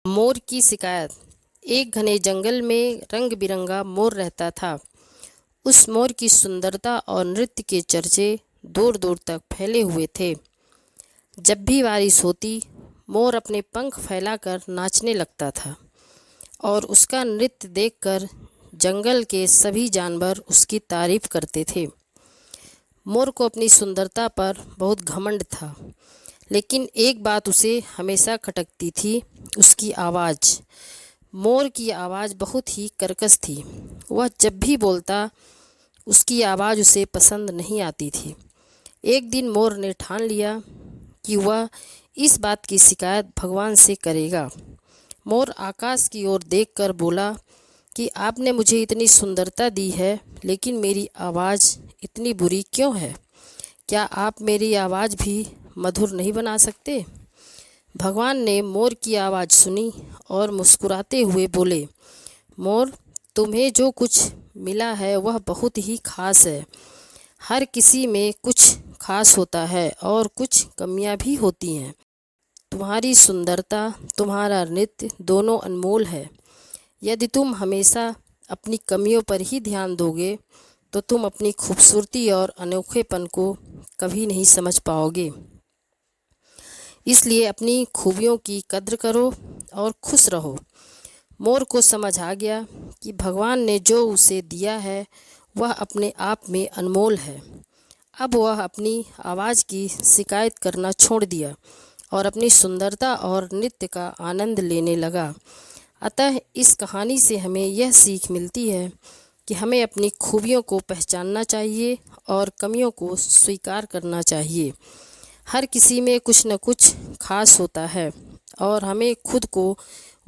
मोर की शिकायत। एक घने जंगल में रंग बिरंगा मोर रहता था। उस मोर की सुंदरता और नृत्य के चर्चे दूर दूर तक फैले हुए थे। जब भी बारिश होती, मोर अपने पंख फैलाकर नाचने लगता था और उसका नृत्य देखकर जंगल के सभी जानवर उसकी तारीफ करते थे। मोर को अपनी सुंदरता पर बहुत घमंड था, लेकिन एक बात उसे हमेशा खटकती थी, उसकी आवाज़। मोर की आवाज़ बहुत ही कर्कश थी। वह जब भी बोलता, उसकी आवाज़ उसे पसंद नहीं आती थी। एक दिन मोर ने ठान लिया कि वह इस बात की शिकायत भगवान से करेगा। मोर आकाश की ओर देखकर बोला कि आपने मुझे इतनी सुंदरता दी है, लेकिन मेरी आवाज़ इतनी बुरी क्यों है? क्या आप मेरी आवाज़ भी मधुर नहीं बना सकते? भगवान ने मोर की आवाज़ सुनी और मुस्कुराते हुए बोले, मोर, तुम्हें जो कुछ मिला है वह बहुत ही खास है। हर किसी में कुछ खास होता है और कुछ कमियां भी होती हैं। तुम्हारी सुंदरता, तुम्हारा नृत्य दोनों अनमोल है। यदि तुम हमेशा अपनी कमियों पर ही ध्यान दोगे तो तुम अपनी खूबसूरती और अनोखेपन को कभी नहीं समझ पाओगे। इसलिए अपनी खूबियों की कद्र करो और खुश रहो। मोर को समझ आ गया कि भगवान ने जो उसे दिया है वह अपने आप में अनमोल है। अब वह अपनी आवाज़ की शिकायत करना छोड़ दिया और अपनी सुंदरता और नृत्य का आनंद लेने लगा। अतः इस कहानी से हमें यह सीख मिलती है कि हमें अपनी खूबियों को पहचानना चाहिए और कमियों को स्वीकार करना चाहिए। हर किसी में कुछ न कुछ खास होता है और हमें खुद को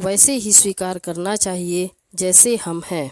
वैसे ही स्वीकार करना चाहिए जैसे हम हैं।